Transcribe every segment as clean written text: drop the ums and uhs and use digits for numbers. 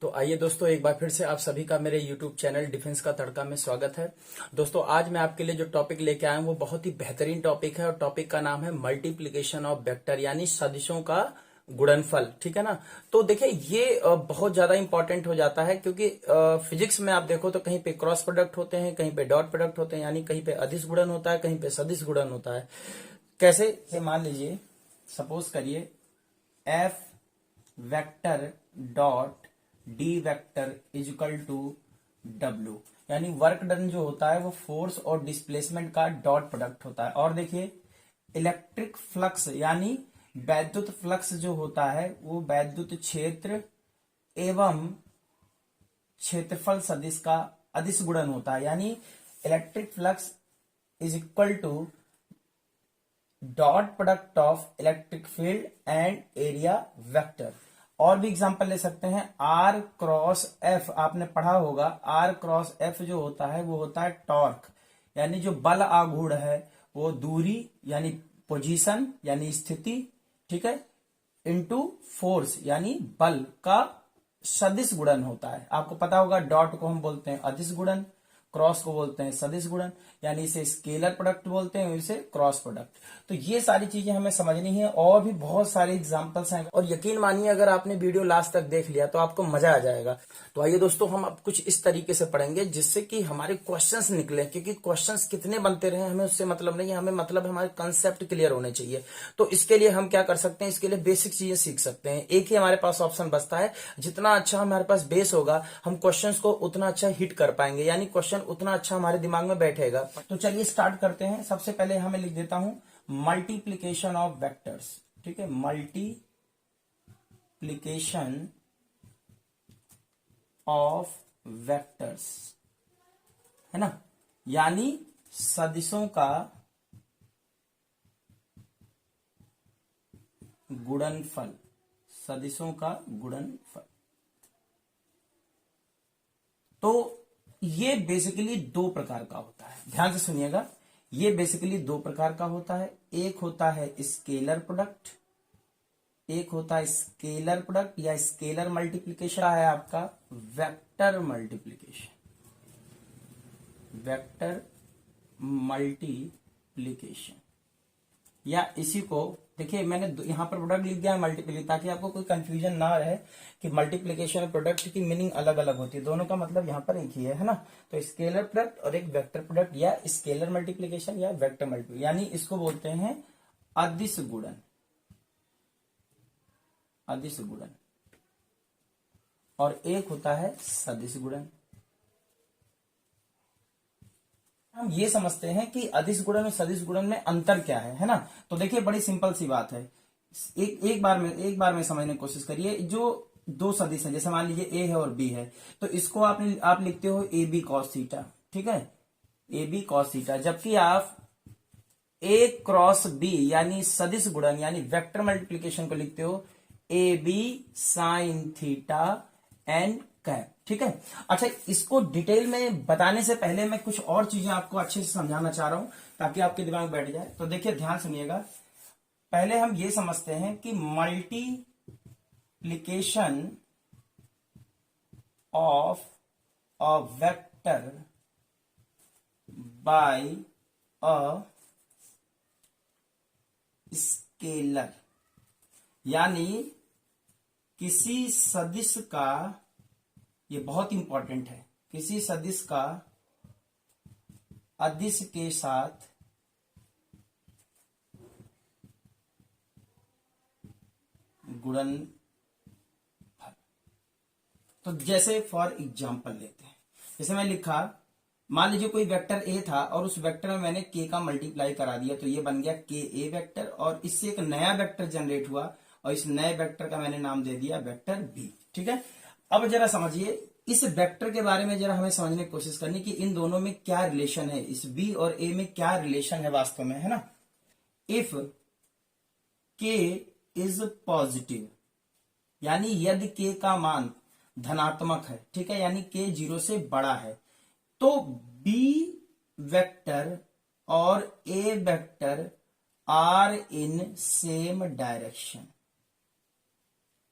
तो आइए दोस्तों, एक बार फिर से आप सभी का मेरे YouTube चैनल डिफेंस का तड़का में स्वागत है। दोस्तों, आज मैं आपके लिए जो टॉपिक लेके आया हूं वो बहुत ही बेहतरीन टॉपिक है और टॉपिक का नाम है मल्टीप्लिकेशन ऑफ वेक्टर, यानी सदिशों का गुणनफल। ठीक है ना। तो देखिए, ये बहुत ज्यादा इंपॉर्टेंट हो जाता है क्योंकि फिजिक्स में आप देखो तो कहीं पे क्रॉस प्रोडक्ट होते हैं, कहीं पे डॉट प्रोडक्ट होते हैं, यानी कहीं पे अदिश गुणन होता है, कहीं पे सदिश गुणन होता है। कैसे मान लीजिए, सपोज करिए F vector dot D vector is equal to W, यानी वर्क डन जो होता है वो फोर्स और डिस्प्लेसमेंट का डॉट प्रोडक्ट होता है। और देखिए, इलेक्ट्रिक फ्लक्स यानी वैद्युत फ्लक्स जो होता है वो वैद्युत क्षेत्र एवं क्षेत्रफल सदिश का अदिश गुणन होता है, यानी electric flux is equal to dot product of electric field and area vector. और भी एग्जांपल ले सकते हैं, आर क्रॉस एफ, आपने पढ़ा होगा आर क्रॉस एफ जो होता है वो होता है टॉर्क, यानी जो बल आघूर्ण है वो दूरी यानी पोजीशन यानी स्थिति, ठीक है, इनटू फोर्स यानी बल का सदिश गुणन होता है। आपको पता होगा डॉट को हम बोलते हैं अदिश गुणन, क्रॉस को बोलते हैं सदिश गुणन, यानी इसे स्केलर प्रोडक्ट बोलते हैं, इसे क्रॉस प्रोडक्ट। तो ये सारी चीजें हमें समझनी है और भी बहुत सारे एग्जांपल्स हैं, और यकीन मानिए अगर आपने वीडियो लास्ट तक देख लिया तो आपको मजा आ जाएगा। तो आइए दोस्तों, हम अब कुछ इस तरीके से पढ़ेंगे जिससे कि हमारे क्वेश्चंस निकले, क्योंकि क्वेश्चंस कितने बनते रहे हमें उससे मतलब नहीं है, हमें मतलब हमारे कंसेप्ट क्लियर होने चाहिए। तो इसके लिए हम क्या कर सकते हैं, इसके लिए बेसिक चीजें सीख सकते हैं। एक ही हमारे पास ऑप्शन बचता है, जितना अच्छा हमारे पास बेस होगा हम क्वेश्चंस को उतना अच्छा हिट कर पाएंगे, यानी क्वेश्चन उतना अच्छा हमारे दिमाग में बैठेगा। तो चलिए स्टार्ट करते हैं। सबसे पहले हमें लिख देता हूं मल्टीप्लीकेशन ऑफ वेक्टर्स। ठीक है, मल्टीप्लीकेशन ऑफ वेक्टर्स, है ना, यानी सदिशों का गुणनफल, सदिशों का गुणनफल। तो ये बेसिकली दो प्रकार का होता है, ध्यान से सुनिएगा। ये बेसिकली दो प्रकार का होता है, एक होता है स्केलर प्रोडक्ट, एक होता है स्केलर प्रोडक्ट या स्केलर मल्टीप्लिकेशन है आपका वेक्टर मल्टीप्लिकेशन, वेक्टर मल्टीप्लिकेशन। या इसी को देखिए, मैंने यहां पर प्रोडक्ट लिख दिया है मल्टीप्लिकेशन, ताकि आपको कोई कंफ्यूजन ना रहे कि मल्टीप्लिकेशन और प्रोडक्ट की मीनिंग अलग अलग होती है, दोनों का मतलब यहां पर एक ही है ना। तो स्केलर प्रोडक्ट और एक वेक्टर प्रोडक्ट, या स्केलर मल्टीप्लिकेशन या वेक्टर मल्टीप्लिकेशन, यानी इसको बोलते हैं अदिश गुणन, अदिश गुणन, और एक होता है सदिश गुणन। हम ये समझते हैं कि अदिश गुणन और सदिश गुणन में अंतर क्या है ना। तो देखिए, बड़ी सिंपल सी बात है, एक बार में समझने की कोशिश करिए। जो दो सदिश है, जैसे मान लीजिए ए है और बी है, तो इसको आप लिखते हो ए बी कॉस थीटा, ठीक है, ए बी कॉस थीटा। जबकि आप ए क्रॉस बी यानी सदिश गुणन यानी वेक्टर मल्टीप्लिकेशन को लिखते हो A B sine theta n cap. ठीक है। अच्छा, इसको डिटेल में बताने से पहले मैं कुछ और चीजें आपको अच्छे से समझाना चाह रहा हूं ताकि आपके दिमाग में बैठ जाए। तो देखिए, ध्यान सुनिएगा। पहले हम ये समझते हैं कि multiplication of a vector by a scalar, यानी किसी सदिश का, ये बहुत इंपॉर्टेंट है, किसी सदिश का अदिश के साथ गुणनफल। तो जैसे फॉर एग्जांपल लेते हैं, जैसे मैं लिखा, मान लीजिए कोई वेक्टर ए था और उस वेक्टर में मैंने के का मल्टीप्लाई करा दिया, तो ये बन गया के ए वेक्टर, और इससे एक नया वेक्टर जनरेट हुआ और इस नए वेक्टर का मैंने नाम दे दिया वेक्टर बी। ठीक है। अब जरा समझिए, इस वेक्टर के बारे में जरा हमें समझने की कोशिश करनी कि इन दोनों में क्या रिलेशन है, इस बी और ए में क्या रिलेशन है वास्तव में, है ना। इफ के इज पॉजिटिव, यानी यदि के का मान धनात्मक है, ठीक है, यानी के 0 से बड़ा है, तो बी वेक्टर और A vector are in same direction,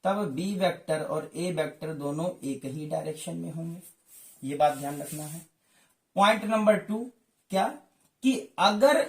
तब बी वेक्टर और ए वेक्टर दोनों एक ही डायरेक्शन में होंगे। ये बात ध्यान रखना है। पॉइंट नंबर 2 क्या, कि अगर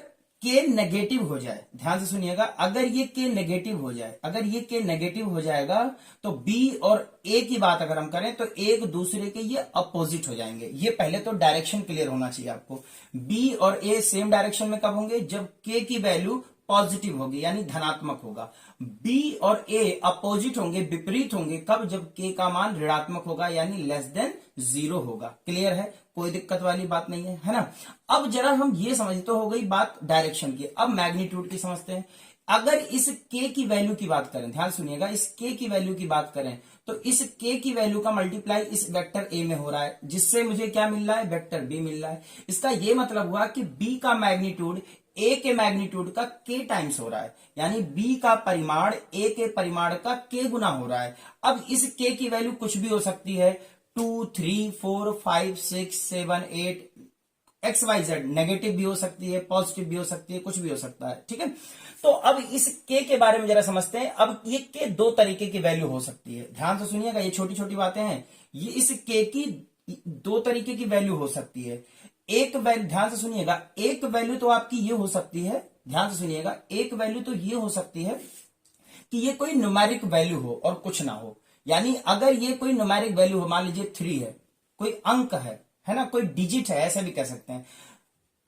के नेगेटिव हो जाए, ध्यान से सुनिएगा, अगर ये के नेगेटिव हो जाए, अगर ये के नेगेटिव हो जाएगा तो बी और ए की बात अगर हम करें तो एक दूसरे के ये अपोजिट हो जाएंगे। ये पहले तो डायरेक्शन क्लियर होना चाहिए आपको। बी और ए सेम डायरेक्शन में कब होंगे, जब के की वैल्यू पॉजिटिव होगी यानी धनात्मक होगा। बी और ए अपोजिट होंगे, विपरीत होंगे, कब, जब के का मान ऋणात्मक होगा यानी लेस देन 0 होगा। क्लियर है, कोई दिक्कत वाली बात नहीं है ना। अब जरा हम ये समझ, तो हो गई बात डायरेक्शन की, अब मैग्नीट्यूड की समझते हैं। अगर इस के की वैल्यू की बात करें, ध्यान सुनिएगा, इस के की वैल्यू की बात करें तो इस के की वैल्यू का मल्टीप्लाई इस वेक्टर ए में हो रहा है, जिससे मुझे क्या मिल रहा है, वेक्टर बी मिल रहा है। इसका ये मतलब हुआ कि बी का मैग्नीट्यूड ए के मैग्नीट्यूड का के टाइम्स हो रहा है, यानी बी का परिमाण ए के परिमाण का के गुना हो रहा है। अब इस के की वैल्यू कुछ भी हो सकती है, 2, 3, 4, 5, 6, 7, 8, XYZ, नेगेटिव भी हो सकती है, पॉजिटिव भी हो सकती है, कुछ भी हो सकता है। ठीक है, तो अब इस के बारे में जरा समझते हैं। अब ये के दो तरीके की वैल्यू हो सकती है, ध्यान से सुनिएगा, ये छोटी छोटी बातें हैं। ये इस के की दो तरीके की वैल्यू हो सकती है। एक वैल्यू, ध्यान से सुनिएगा, एक वैल्यू तो आपकी ये हो सकती है, ध्यान से सुनिएगा, एक वैल्यू तो ये हो सकती है कि ये कोई न्यूमेरिक वैल्यू हो और कुछ ना हो। यानी अगर ये कोई न्यूमेरिक वैल्यू हो, मान लीजिए 3 है, कोई अंक है ना, कोई डिजिट है, ऐसे भी कह सकते हैं।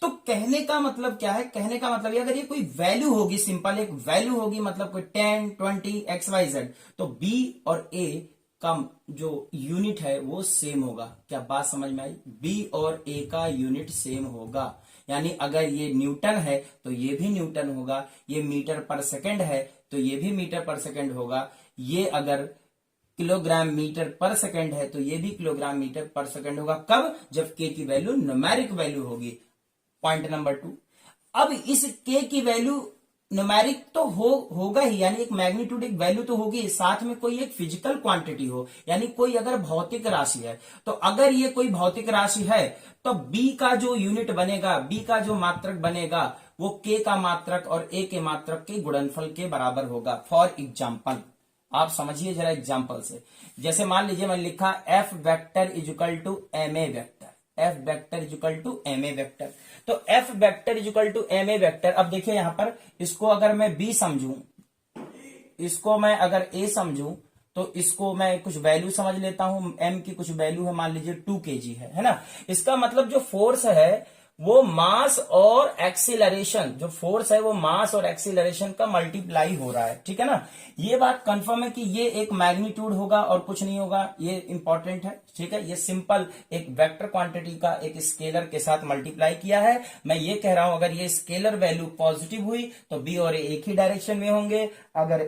तो कहने का मतलब क्या है, कहने का मतलब ये, अगर ये कोई वैल्यू होगी, सिंपल एक वैल्यू होगी, मतलब कोई 10, 20, XYZ, तो बी और ए का जो यूनिट है वो सेम होगा। क्या बात समझ में आई, बी और ए का यूनिट सेम होगा। यानी अगर ये न्यूटन है तो ये भी न्यूटन होगा, ये मीटर पर सेकंड है तो ये भी मीटर पर सेकंड होगा, ये अगर किलोग्राम मीटर पर सेकंड है तो ये भी किलोग्राम मीटर पर सेकंड होगा। कब, जब के की वैल्यू न्यूमेरिक वैल्यू होगी। पॉइंट नंबर 2, अब इस के की वैल्यू न्यूमेरिक तो होगा ही, यानी एक मैग्नीट्यूड, एक वैल्यू तो होगी, साथ में कोई एक फिजिकल क्वांटिटी हो, यानी कोई अगर भौतिक राशि है, तो अगर ये कोई भौतिक राशि है तो बी का जो यूनिट बनेगा, बी का जो मात्रक बनेगा, वो के का मात्रक और ए के मात्रक के गुणनफल के बराबर होगा। फॉर एग्जाम्पल, आप समझिए जरा एग्जाम्पल से, जैसे मान लीजिए मैंने लिखा F vector is equal to M A vector, F vector is equal to M A vector. तो F vector is equal to M A vector, अब देखिए यहां पर, इसको अगर मैं बी समझूं, इसको मैं अगर ए समझूं, तो इसको मैं कुछ वैल्यू समझ लेता हूं, एम की कुछ वैल्यू है, मान लीजिए 2 kg है ना। इसका मतलब जो फोर्स है वो मास और एक्सीलरेशन, जो फोर्स है वो मास और एक्सीलरेशन का मल्टीप्लाई हो रहा है। ठीक है ना, ये बात कंफर्म है कि ये एक मैग्नीट्यूड होगा और कुछ नहीं होगा, ये इंपॉर्टेंट है। ठीक है, ये सिंपल एक वेक्टर क्वांटिटी का एक स्केलर के साथ मल्टीप्लाई किया है। मैं ये कह रहा हूं, अगर ये स्केलर वैल्यू पॉजिटिव हुई तो बी और ए एक ही डायरेक्शन में होंगे, अगर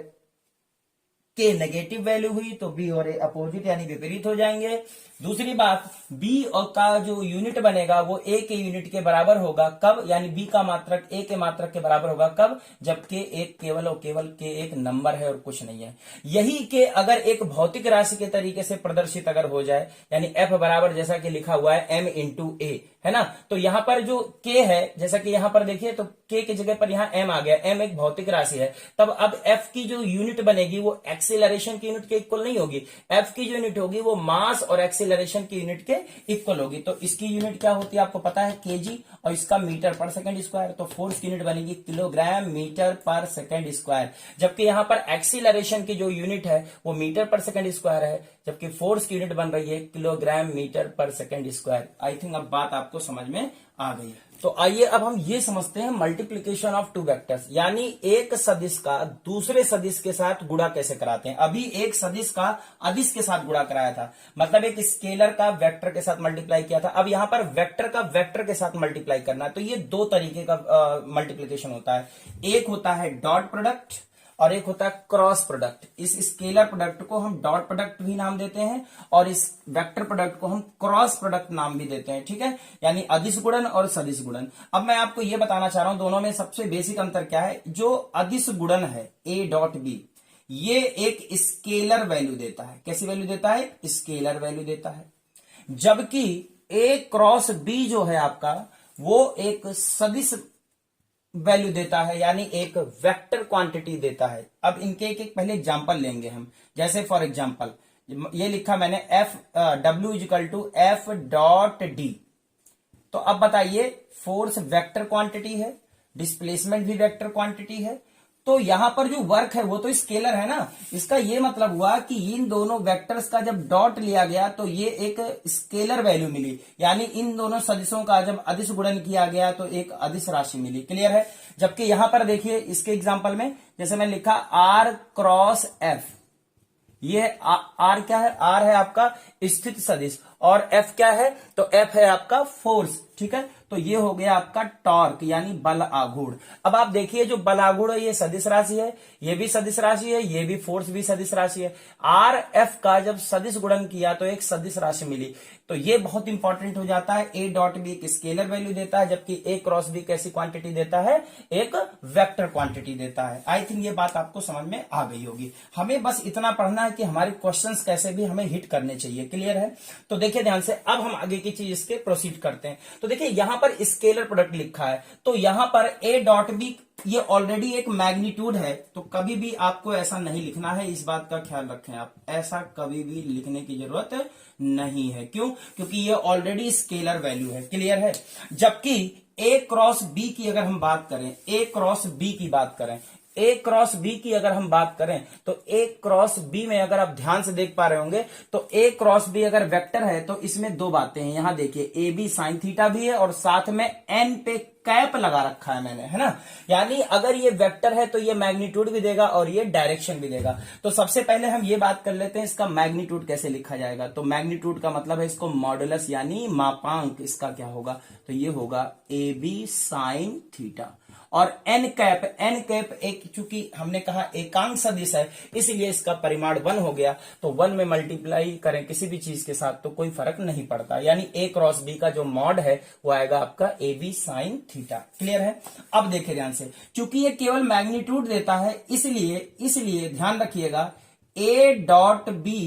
के नेगेटिव वैल्यू हुई तो बी और ए अपोजिट यानी विपरीत हो जाएंगे। दूसरी बात, बी और का जो यूनिट बनेगा वो ए के यूनिट के बराबर होगा। कब, यानी बी का मात्रक ए के मात्रक के बराबर होगा। कब, जब के एक केवल और केवल के एक नंबर है और कुछ नहीं है। यही के अगर एक भौतिक राशि के तरीके से प्रदर्शित अगर हो जाए, यानी एफ बराबर जैसा कि लिखा हुआ है एम इंटू ए, है ना, तो यहां पर जो के है, जैसा कि यहां पर देखिए, तो के की जगह पर यहां एम आ गया, एम एक भौतिक राशि है। तब अब एफ की जो यूनिट बनेगी वो एक्सीलरेशन की यूनिट के इक्वल नहीं होगी, एफ की जो यूनिट होगी वो मास और एक्सीलरेशन की यूनिट के इक्वल होगी। तो इसकी यूनिट क्या होती है आपको पता है, केजी, और इसका मीटर पर सेकंड स्क्वायर। तो फोर्स की यूनिट बनेगी किलोग्राम मीटर पर सेकंड स्क्वायर, जबकि यहां पर एक्सीलरेशन की जो यूनिट है वो मीटर पर सेकंड स्क्वायर है, जबकि फोर्स की यूनिट बन रही है किलोग्राम मीटर पर सेकंड स्क्वायर। आई थिंक अब बात आपको समझ में आ गई है। तो आइए अब हम ये समझते हैं मल्टीप्लीकेशन ऑफ टू वेक्टर्स, यानी एक सदिश का दूसरे सदिश के साथ गुणा कैसे कराते हैं। अभी एक सदिश का अदिश के साथ गुणा कराया था, मतलब एक स्केलर का वेक्टर के साथ मल्टीप्लाई किया था। अब यहां पर वेक्टर का वेक्टर के साथ मल्टीप्लाई करना है। तो ये दो तरीके का मल्टीप्लीकेशन होता है, एक होता है डॉट प्रोडक्ट और एक होता है क्रॉस प्रोडक्ट। इस स्केलर प्रोडक्ट को हम डॉट प्रोडक्ट भी नाम देते हैं और इस वेक्टर प्रोडक्ट को हम क्रॉस प्रोडक्ट नाम भी देते हैं। ठीक है, यानी अदिश गुणन और सदिश गुणन। अब मैं आपको यह बताना चाह रहा हूं दोनों में सबसे बेसिक अंतर क्या है। जो अदिश गुणन है ए डॉट बी, ये एक स्केलर वैल्यू देता है। कैसी वैल्यू देता है, स्केलर वैल्यू देता है, जबकि ए क्रॉस बी जो है आपका वो एक सदिश वैल्यू देता है, यानी एक वेक्टर क्वांटिटी देता है। अब इनके एक एक पहले एग्जांपल लेंगे हम। जैसे फॉर एग्जांपल ये लिखा मैंने F W equal to F dot D. तो अब बताइए, फोर्स वेक्टर क्वांटिटी है, डिस्प्लेसमेंट भी वेक्टर क्वांटिटी है, तो यहां पर जो वर्क है वो तो स्केलर है ना। इसका ये मतलब हुआ कि इन दोनों वेक्टर्स का जब डॉट लिया गया तो ये एक स्केलर वैल्यू मिली, यानी इन दोनों सदिशों का जब अदिश गुणन किया गया तो एक अदिश राशि मिली। क्लियर है। जबकि यहां पर देखिए इसके एग्जांपल में जैसे मैं लिखा आर क्रॉस एफ, ये आर क्या है, आर है आपका स्थित सदिश और एफ क्या है, तो एफ है आपका फोर्स। ठीक है, तो ये हो गया आपका टॉर्क यानी बल आघूर्ण। अब आप देखिए जो बल आघूर्ण है ये सदिश राशि है, ये भी सदिश राशि है, ये भी फोर्स भी सदिश राशि है। आर एफ का जब सदिश गुणन किया तो एक सदिश राशि मिली। तो ये बहुत इंपॉर्टेंट हो जाता है। ए डॉट बी एक स्केलर वैल्यू देता है, जबकि ए क्रॉस बी कैसी क्वांटिटी देता है, एक वेक्टर क्वांटिटी देता है। आई थिंक ये बात आपको समझ में आ गई होगी। हमें बस इतना पढ़ना है कि हमारे क्वेश्चंस कैसे भी हमें हिट करने चाहिए। क्लियर है। तो देखिए ध्यान से, अब हम आगे की चीज इसके प्रोसीड करते हैं। तो देखिए यहां पर स्केलर प्रोडक्ट लिखा है, तो यहां पर ए डॉट बी ये ऑलरेडी एक मैग्नीट्यूड है, तो कभी भी आपको ऐसा नहीं लिखना है, इस बात का ख्याल रखें आप। ऐसा कभी भी लिखने की जरूरत नहीं है। क्यों? क्योंकि ये ऑलरेडी स्केलर वैल्यू है। क्लियर है। जबकि ए क्रॉस बी की अगर हम बात करें, ए क्रॉस बी की बात करें, ए क्रॉस बी की अगर हम बात करें, तो ए क्रॉस बी में अगर आप ध्यान से देख पा रहे होंगे तो ए क्रॉस बी अगर वेक्टर है तो इसमें दो बातें हैं। यहां देखिए ए बी साइन थीटा भी है और साथ में एन पे कैप लगा रखा है मैंने, है ना। यानी अगर ये वेक्टर है तो ये मैग्नीट्यूड भी देगा और ये डायरेक्शन भी देगा। तो सबसे पहले हम ये बात कर लेते हैं इसका मैग्नीट्यूड कैसे लिखा जाएगा। तो मैग्नीट्यूड का मतलब है इसको मॉडुलस यानी मापांक इसका क्या होगा, तो ये होगा ए बी साइन थीटा। और एन कैप एक, चूंकि हमने कहा एकांक सदिश है इसलिए इसका परिमाण 1 हो गया, तो 1 में मल्टीप्लाई करें किसी भी चीज के साथ तो कोई फर्क नहीं पड़ता। यानी ए क्रॉस बी का जो मॉड है वो आएगा आपका A B sine theta. Clear है। अब देखिए ध्यान से, चूंकि ये केवल मैग्नीट्यूड देता है इसलिए ध्यान रखिएगा A dot B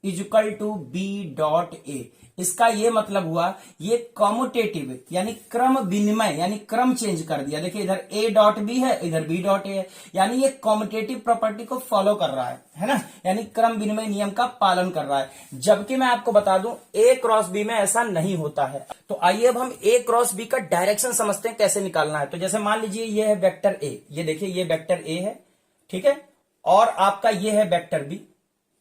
equal to B dot A. इसका ये मतलब हुआ ये कॉम्यूटेटिव यानी क्रम विनिमय यानी क्रम चेंज कर दिया। देखिए इधर ए डॉट बी है, इधर बी डॉट ए है, यानी ये कॉम्यूटेटिव प्रॉपर्टी को फॉलो कर रहा है ना, यानी क्रम विनिमय नियम का पालन कर रहा है। जबकि मैं आपको बता दूं ए क्रॉस बी में ऐसा नहीं होता है। तो आइए अब हम ए क्रॉस बी का डायरेक्शन समझते हैं कैसे निकालना है। तो जैसे मान लीजिए ये है वेक्टर ए, ये देखिए ये वेक्टर ए है, ठीक है, और आपका ये है वेक्टर बी,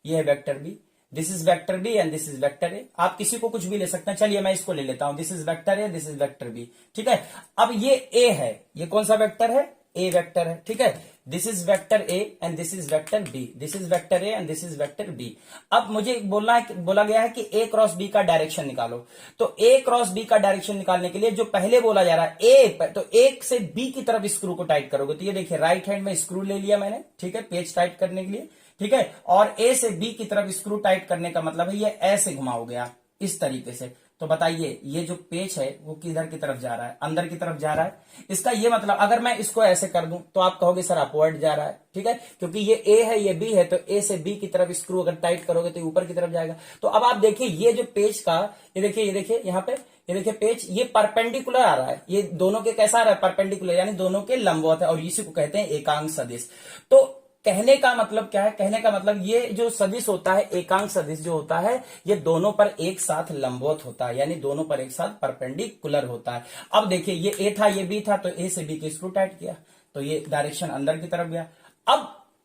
ये है vector B, this is vector B and this is vector A. आप किसी को कुछ भी ले सकते हैं, चलिए मैं इसको ले लेता हूं, this is vector A, this is vector B. ठीक है। अब ये ए है, ये कौन सा वेक्टर है, ए वेक्टर है। ठीक है। This is vector A and this is vector B, this is vector A and this is vector B. अब मुझे बोला गया है कि ए क्रॉस बी का डायरेक्शन निकालो। तो ए क्रॉस बी का डायरेक्शन निकालने के लिए जो पहले बोला जा रहा है ए, तो एक से बी की तरफ स्क्रू को टाइट करोगे। तो ये देखिए राइट हैंड में स्क्रू ले लिया मैंने, ठीक है, पेज टाइट करने के लिए। ठीक है। और ए से बी की तरफ स्क्रू टाइट करने का मतलब है ये ऐसे घुमाओगे आप इस तरीके से। तो बताइए ये जो पेच है वो किधर की तरफ जा रहा है, अंदर की तरफ जा रहा है। इसका ये मतलब अगर मैं इसको ऐसे कर दूं तो आप कहोगे सर अपवर्ड जा रहा है। ठीक है, क्योंकि ये ए है ये बी है, तो ए से बी की तरफ स्क्रू अगर टाइट करोगे तो ऊपर की तरफ जाएगा। तो अब आप देखिए ये जो पेच का, ये देखिए यहाँ पे, ये देखिए पेच ये परपेंडिकुलर आ रहा है, ये दोनों के कैसा आ रहा है, परपेंडिकुलर, यानी दोनों के लंबवत है, और इसी को कहते हैं एकांक सदिश। तो कहने का मतलब क्या है, कहने का मतलब ये जो सदिश होता है, एकांक सदिश जो होता है, ये दोनों पर एक साथ लंबवत होता है, यानी दोनों पर एक साथ परपेंडिकुलर होता है। अब देखिए ये ए था ये बी था, तो ए से बी के स्क्रू टाइट किया तो ये डायरेक्शन अंदर की तरफ गया। अब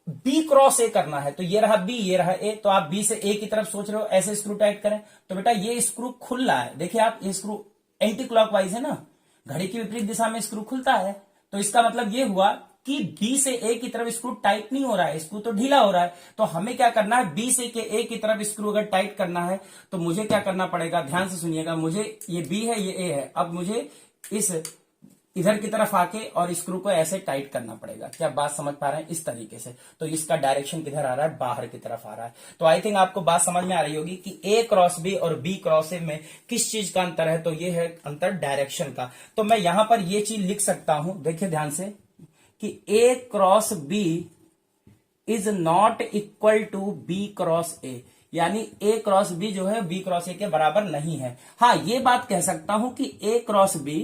बी क्रॉस ए करना है, तो ये रहा बी ये रहा ए, तो आप बी से ए की तरफ सोच रहे हो ऐसे स्क्रू टाइट करें, तो बेटा ये स्क्रू खुल रहा है। देखिए आप, ये स्क्रू एंटी क्लॉकवाइज है ना, घड़ी की विपरीत दिशा में स्क्रू खुलता है। तो इसका मतलब ये हुआ कि बी से ए की तरफ स्क्रू टाइट नहीं हो रहा है, स्क्रू तो ढीला हो रहा है। तो हमें क्या करना है, बी से ए की तरफ स्क्रू अगर टाइट करना है तो मुझे क्या करना पड़ेगा, ध्यान से सुनिएगा। मुझे ये बी है ये ए है, अब मुझे इस इधर की तरफ आके और स्क्रू को ऐसे टाइट करना पड़ेगा। क्या बात समझ पा रहे हैं, इस तरीके से। तो इसका डायरेक्शन किधर आ रहा है, बाहर की तरफ आ रहा है। तो आई थिंक आपको बात समझ में आ रही होगी कि ए क्रॉस बी और बी क्रॉस ए में किस चीज का अंतर है, तो ये है अंतर डायरेक्शन का। तो मैं यहां पर ये चीज लिख सकता हूं, देखिए ध्यान से, कि A cross B is not equal to B cross A, यानी ए क्रॉस बी जो है बी क्रॉस ए के बराबर नहीं है। हाँ, ये बात कह सकता हूं कि A cross B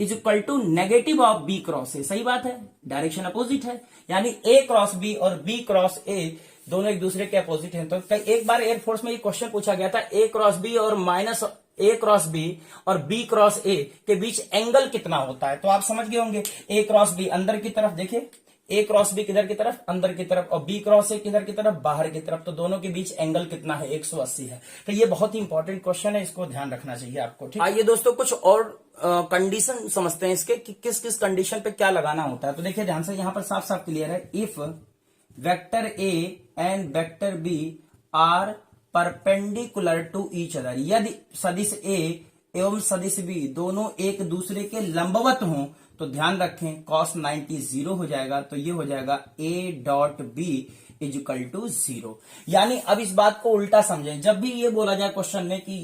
is equal to negative of B cross A. सही बात है, डायरेक्शन अपोजिट है, यानी ए क्रॉस बी और बी क्रॉस ए दोनों एक दूसरे के अपोजिट हैं। तो एक बार एयरफोर्स में ये क्वेश्चन पूछा गया था, ए क्रॉस बी और माइनस ए क्रॉस बी और बी क्रॉस ए के बीच एंगल कितना होता है। तो आप समझ गए होंगे, ए क्रॉस बी अंदर की तरफ, देखिए ए क्रॉस बी किधर की तरफ, अंदर की तरफ, और बी क्रॉस ए किधर की तरफ, बाहर की तरफ। तो दोनों के बीच एंगल कितना है, 180 है। तो ये बहुत ही इंपॉर्टेंट क्वेश्चन है, इसको ध्यान रखना चाहिए आपको। ठीक, आइए दोस्तों कुछ और कंडीशन समझते हैं इसके कि किस किस कंडीशन पे क्या लगाना होता है। तो देखिए ध्यान से, यहां पर साफ साफ क्लियर है, if vector A and vector B are perpendicular to each other, यदि सदिश ए एवं सदिश बी दोनों एक दूसरे के लंबवत हों, तो ध्यान रखें cos 90 जीरो हो जाएगा। तो ये हो जाएगा a dot B is equal to zero. यानी अब इस बात को उल्टा समझें, जब भी ये बोला जाए क्वेश्चन में कि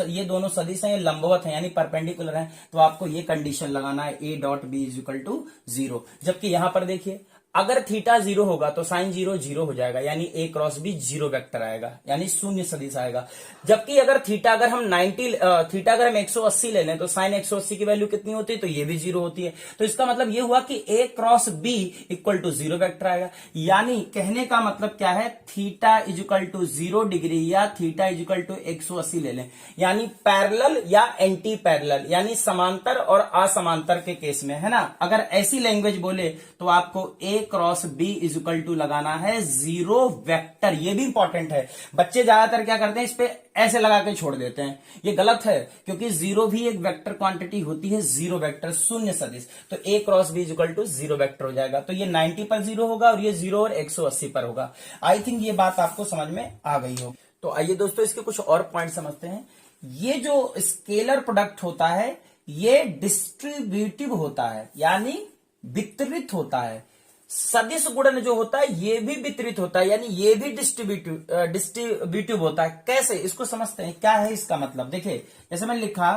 ये दोनों सदिश हैं, लंबवत हैं यानी परपेंडिकुलर हैं, तो आपको ये कंडीशन लगाना है a dot B is equal to zero. जबकि यहां पर देखिए, अगर थीटा जीरो होगा तो साइन जीरो जीरो हो जाएगा, यानी A cross B zero vector आएगा, यानी शून्य सदिश आएगा। जबकि अगर थीटा अगर हम 180 ले लें तो साइन 180 की वैल्यू कितनी होती है, तो ये भी जीरो होती है। तो इसका मतलब ये हुआ कि A cross B equal to zero vector आएगा। यानी कहने का मतलब क्या है, theta is equal to 0 degree या थीटा इज इक्वल टू 180 ले लें, यानी पैरेलल या एंटी पैरेलल, यानी समांतर और असमांतर के केस में, है ना। अगर ऐसी लैंग्वेज बोले तो आपको A cross B is equal to लगाना है जीरो वेक्टर। ये भी इंपॉर्टेंट है, बच्चे ज्यादातर क्या करते हैं, इस पे ऐसे लगा के छोड़ देते हैं, ये गलत है, क्योंकि जीरो भी एक वेक्टर क्वांटिटी होती है, जीरो वेक्टर शून्य सदिश। तो A cross B is equal to zero vector हो जाएगा। तो ये 90 पर जीरो होगा और ये जीरो और 180 पर होगा। आई थिंक ये बात आपको समझ में आ गई होगी। तो आइए दोस्तों इसके कुछ और पॉइंट समझते हैं। ये जो स्केलर प्रोडक्ट होता है ये डिस्ट्रीब्यूटिव होता है, यानी वितरित होता है। सदिश गुणन जो होता है ये भी वितरित होता है, यानी ये भी डिस्ट्रीब्यूटिव होता है। कैसे, इसको समझते हैं, क्या है इसका मतलब। देखिए जैसे मैंने लिखा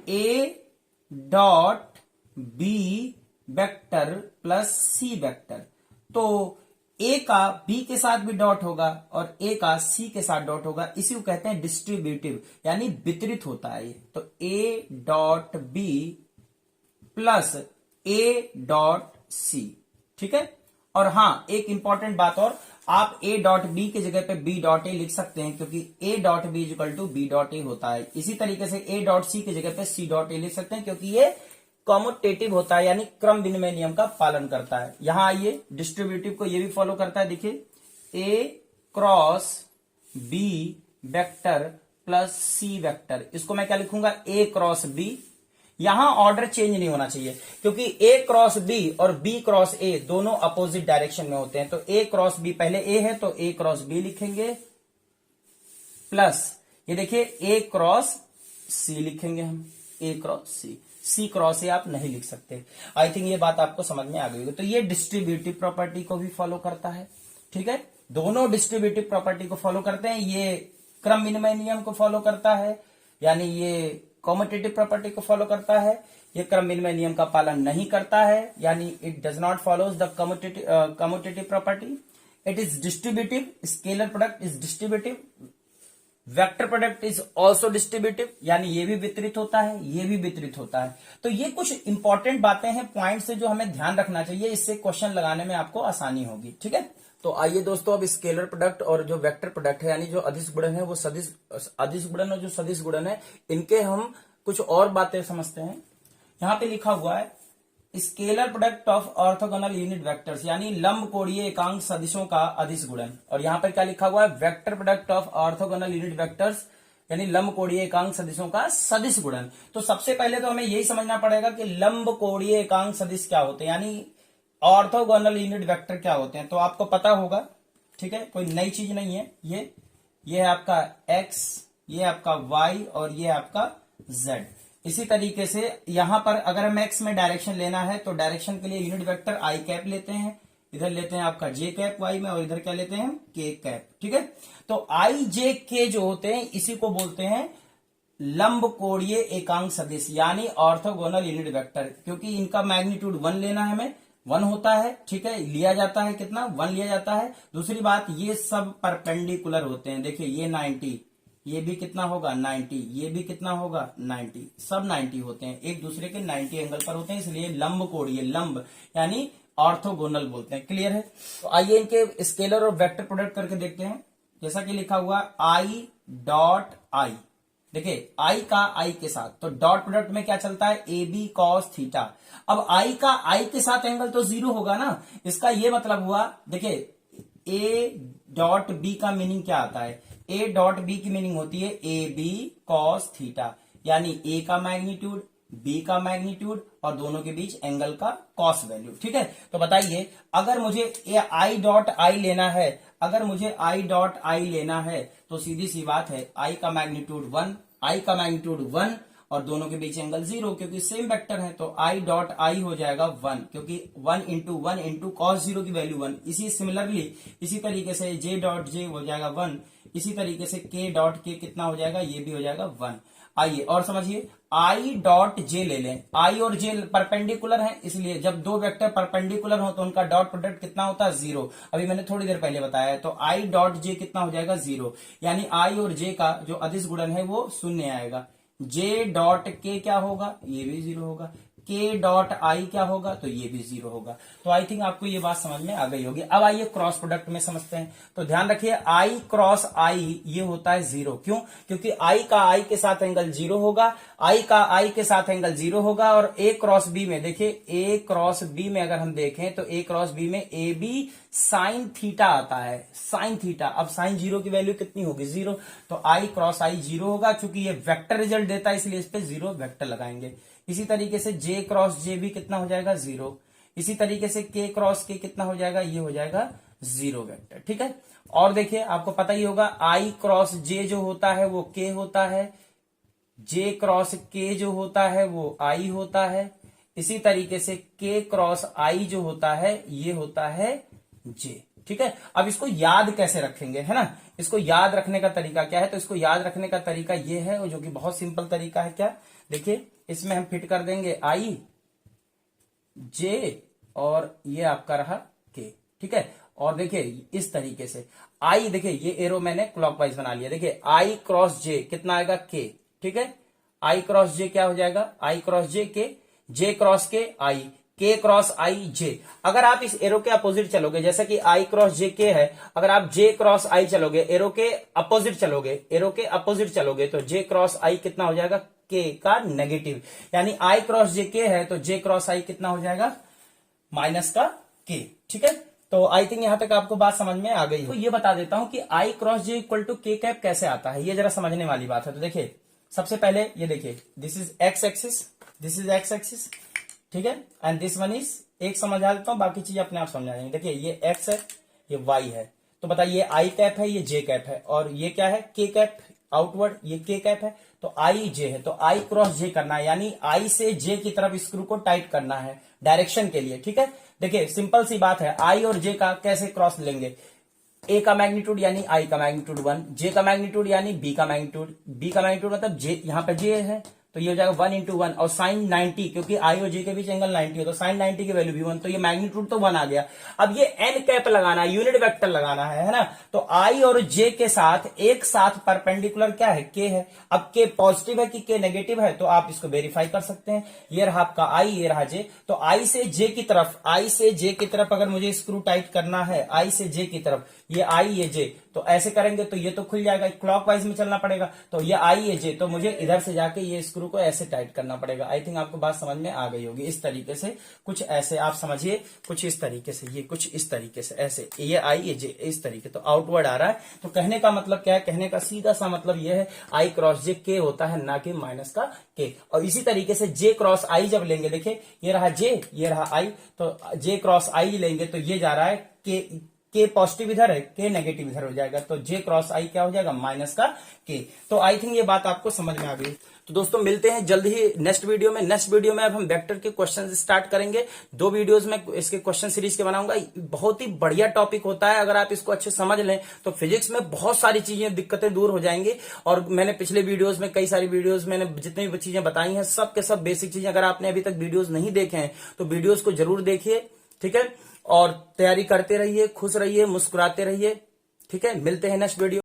A dot B vector plus C vector, तो ए का बी के साथ भी डॉट होगा और ए का सी के साथ डॉट होगा, इसी को कहते हैं डिस्ट्रीब्यूटिव, यानी वितरित होता है ये। तो A dot B plus A dot C, ठीक है। और हाँ, एक इंपॉर्टेंट बात और, आप ए डॉट बी की जगह पे बी डॉट ए लिख सकते हैं, क्योंकि A dot B equal to B dot A होता है। इसी तरीके से ए डॉट सी की जगह पे सी डॉट ए लिख सकते हैं, क्योंकि ये कॉम्यूटेटिव होता है, यानी क्रम विनिमय नियम का पालन करता है। यहां आइए, डिस्ट्रीब्यूटिव को ये भी फॉलो करता है। देखिए ए cross B vector plus C vector, इसको मैं क्या लिखूंगा, ए क्रॉस बी। यहां ऑर्डर चेंज नहीं होना चाहिए, क्योंकि ए क्रॉस बी और बी क्रॉस ए दोनों अपोजिट डायरेक्शन में होते हैं। तो ए क्रॉस बी, पहले ए है तो ए क्रॉस बी लिखेंगे, प्लस ये देखिए ए क्रॉस सी लिखेंगे हम, ए क्रॉस सी। सी क्रॉस ए आप नहीं लिख सकते। आई थिंक ये बात आपको समझ में आ गई होगी। तो ये डिस्ट्रीब्यूटिव प्रॉपर्टी को भी फॉलो करता है, ठीक है। दोनों डिस्ट्रीब्यूटिव प्रॉपर्टी को फॉलो करते हैं। ये क्रम विनिमय नियम को फॉलो करता है, यानी ये कॉम्यूटेटिव प्रॉपर्टी को फॉलो करता है। ये क्रम विनिमय नियम का पालन नहीं करता है, यानी it does not follows the commutative property. It is distributive, scalar product is distributive, vector product is also distributive, यानी ये भी वितरित होता है, ये भी वितरित होता है। तो ये कुछ इंपॉर्टेंट बातें हैं, पॉइंट्स है जो हमें ध्यान रखना चाहिए, इससे क्वेश्चन लगाने में आपको आसानी होगी, ठीक है। तो आइए दोस्तों, अब स्केलर प्रोडक्ट और जो वेक्टर प्रोडक्ट है, यानी जो अदिश गुणन है, वो अदिश गुणन और जो सदिश गुणन है, इनके हम कुछ और बातें समझते हैं। यहां पे लिखा हुआ है scalar product of orthogonal unit vectors, यानी लंब कोणीय एकांक सदिशों का अदिश गुणन। और यहां पर क्या लिखा हुआ है, vector product of orthogonal unit vectors, यानी लंब कोणीय एकांक सदिशों का सदिश गुणन। तो सबसे पहले तो हमें यही समझना पड़ेगा कि लंब कोणीय एकांक सदिश क्या होते हैं, यानी ऑर्थोगोनल यूनिट वेक्टर क्या होते हैं। तो आपको पता होगा, ठीक है, कोई नई चीज नहीं है। ये है आपका x, ये आपका y और ये आपका z। इसी तरीके से यहां पर अगर हम x में डायरेक्शन लेना है तो डायरेक्शन के लिए यूनिट वेक्टर i कैप लेते हैं, इधर लेते हैं आपका j कैप y में, और इधर क्या लेते हैं k कैप, ठीक है। तो i j k जो होते हैं इसी को बोलते हैं लंब कोणीय एकांक सदिश, यानी ऑर्थोगोनल यूनिट वेक्टर, क्योंकि इनका मैग्नीट्यूड 1 लेना है हमें, 1 होता है, ठीक है, लिया जाता है कितना, 1 लिया जाता है। दूसरी बात, ये सब परपेंडिकुलर होते हैं। देखिए ये 90, ये भी कितना होगा 90, ये भी कितना होगा 90, सब 90 होते हैं, एक दूसरे के 90 एंगल पर होते हैं, इसलिए लंब कोण, ये लंब यानी ऑर्थोगोनल बोलते हैं। क्लियर है? तो आइए इनके स्केलर और वेक्टर प्रोडक्ट करके देखते हैं। जैसा कि लिखा हुआ आई डॉट आई, देखिए आई का आई के साथ, तो डॉट प्रोडक्ट में क्या चलता है, ए बी कॉस थीटा। अब आई का आई के साथ एंगल तो 0 होगा ना, इसका ये मतलब हुआ, देखिए ए डॉट बी का मीनिंग क्या आता है, ए डॉट बी की मीनिंग होती है ए बी कॉस थीटा, यानी ए का मैग्नीट्यूड, बी का मैग्नीट्यूड और दोनों के बीच एंगल का कॉस वैल्यू। ठीक है, तो बताइए अगर मुझे आई डॉट आई लेना है, अगर मुझे आई डॉट आई लेना है तो सीधी सी बात है, आई का मैग्नीट्यूड 1, आई का मैग्नीट्यूड 1 और दोनों के बीच एंगल 0, क्योंकि सेम वेक्टर है, तो आई डॉट आई हो जाएगा 1, क्योंकि 1 इंटू कॉस 0 की वैल्यू 1। इसी सिमिलरली इसी तरीके से जे डॉट जे हो जाएगा 1, इसी तरीके से के डॉट के कितना हो जाएगा, ये भी हो जाएगा 1। आइए और समझिए, आई डॉट जे ले लें, आई और जे परपेंडिकुलर हैं, इसलिए जब दो वेक्टर परपेंडिकुलर हो तो उनका डॉट प्रोडक्ट कितना होता है, 0। अभी मैंने थोड़ी देर पहले बताया, तो आई डॉट जे कितना हो जाएगा, 0, यानी आई और जे का जो अदिश गुणन है वो 0 आएगा। जे डॉट के क्या होगा, ये भी 0 होगा, के डॉट आई क्या होगा, तो ये भी 0 होगा। तो आई थिंक आपको ये बात समझ में आ गई होगी। अब आइए क्रॉस प्रोडक्ट में समझते हैं। तो ध्यान रखिए, आई क्रॉस आई ये होता है 0, क्यों, क्योंकि आई का आई के साथ एंगल 0 होगा, आई का आई के साथ एंगल 0 होगा, और ए क्रॉस बी में देखिए, ए क्रॉस बी में अगर हम देखें तो ए क्रॉस बी में ए बी साइन थीटा आता है, साइन थीटा। अब साइन 0 की वैल्यू कितनी होगी, 0, तो आई क्रॉस आई 0 होगा, क्योंकि ये वेक्टर रिजल्ट देता है इसलिए इस पे 0 वेक्टर लगाएंगे। इसी तरीके से जे क्रॉस जे भी कितना हो जाएगा, 0। इसी तरीके से के क्रॉस के कितना हो जाएगा, ये हो जाएगा 0 वेक्टर। ठीक है, और देखिए आपको पता ही होगा, आई क्रॉस जे जो होता है वो के होता है, जे क्रॉस के जो होता है वो आई होता है, इसी तरीके से के क्रॉस आई जो होता है ये होता है जे। ठीक है, अब इसको याद कैसे रखेंगे, है ना, इसको याद रखने का तरीका क्या है, तो इसको याद रखने का तरीका ये है, जो कि बहुत सिंपल तरीका है। क्या, देखिए इसमें हम फिट कर देंगे आई जे और ये आपका रहा के। ठीक है, और देखिए इस तरीके से आई, देखिए ये एरो मैंने क्लॉकवाइज बना लिया, देखिए आई क्रॉस जे कितना आएगा, के। ठीक है, आई क्रॉस जे क्या हो जाएगा, आई क्रॉस जे के, जे क्रॉस के आई, के क्रॉस आई जे। अगर आप इस एरो के अपोजिट चलोगे, जैसे कि आई क्रॉस जे के है, अगर आप जे क्रॉस आई चलोगे, एरो के अपोजिट चलोगे, एरो के अपोजिट चलोगे, तो जे क्रॉस आई कितना हो जाएगा, के का नेगेटिव, यानी आई क्रॉस जे के है तो जे क्रॉस आई कितना हो जाएगा, माइनस का के। ठीक है, तो आई थिंक यहां तक आपको बात समझ में आ गई। तो ये बता देता हूं कि आई क्रॉस जे इक्वल टू के कैप कैसे आता है, ये जरा समझने वाली बात है। तो देखिए सबसे पहले ये देखिए, this is x axis, this is x axis, ठीक है, एंड दिस वन इज, एक समझा देता हूं, बाकी चीज अपने आप समझ आएंगे। देखिए ये एक्स है, ये वाई है, तो बताइए ये आई कैप है, ये जे कैप है, और ये क्या है, के कैप आउटवर्ड, ये के कैप है, तो आई जे है, तो आई क्रॉस जे करना है, यानी आई से जे की तरफ स्क्रू को टाइट करना है डायरेक्शन के लिए। ठीक है, देखिए सिंपल सी बात है, आई और जे का कैसे क्रॉस लेंगे, ए का मैग्नीट्यूड यानी आई का मैग्नीट्यूड 1, जे का मैग्नीट्यूड यानी बी का मैग्नीट्यूड, बी का मैग्नीट्यूड मतलब जे, यहां पे जे है तो ये हो जाएगा 1 इंटू 1, और साइन 90, क्योंकि आई और जे के बीच एंगल 90 है, तो साइन 90 की वैल्यू भी 1, तो ये मैग्नीट्यूड तो 1 आ गया। अब ये एन कैप लगाना है, यूनिट वेक्टर लगाना है ना, तो आई और जे के साथ एक साथ परपेंडिकुलर क्या है, के है। अब के पॉजिटिव है कि के नेगेटिव है, तो आप इसको वेरीफाई कर सकते हैं। ये रहा आपका आई, ये रहा जे, तो आई से जे की तरफ, आई से जे की तरफ अगर मुझे स्क्रू टाइट करना है, आई से जे की तरफ, ये आई ये जे, तो ऐसे करेंगे तो ये तो खुल जाएगा, क्लॉकवाइज में चलना पड़ेगा, तो ये आई ये जे, तो मुझे इधर से जाके ये स्क्रू को ऐसे टाइट करना पड़ेगा। आई थिंक आपको बात समझ में आ गई होगी। इस तरीके से कुछ ऐसे आप समझिए, कुछ इस तरीके से, ये कुछ इस तरीके से, ऐसे ये आई ये जे इस तरीके, तो आउटवर्ड आ रहा है। तो कहने का मतलब क्या है, कहने का सीधा सा मतलब ये है, आई क्रॉस जे के होता है, ना कि माइनस का के। और इसी तरीके से जे क्रॉस आई जब लेंगे, देखिए ये रहा जे, ये रहा आई, तो जे क्रॉस आई लेंगे तो ये जा रहा है के पॉजिटिव इधर है, के नेगेटिव इधर हो जाएगा, तो जे क्रॉस आई क्या हो जाएगा, माइनस का के। तो आई थिंक ये बात आपको समझ में आ गई। तो दोस्तों मिलते हैं जल्द ही नेक्स्ट वीडियो में। नेक्स्ट वीडियो में अब हम वेक्टर के क्वेश्चन स्टार्ट करेंगे। 2 वीडियोस में इसके क्वेश्चन सीरीज के बनाऊंगा। बहुत ही बढ़िया टॉपिक होता है, अगर आप इसको अच्छे समझ लें तो फिजिक्स में बहुत सारी चीजें, दिक्कतें दूर हो जाएंगी। और मैंने पिछले वीडियोज में, कई सारी वीडियोज मैंने जितनी भी चीजें बताई हैं, सब के सब बेसिक चीजें, अगर आपने अभी तक वीडियोज नहीं देखे हैं तो वीडियोज को जरूर देखिए। ठीक है, और तैयारी करते रहिए, खुश रहिए, मुस्कुराते रहिए। ठीक है, मिलते हैं नेक्स्ट वीडियो।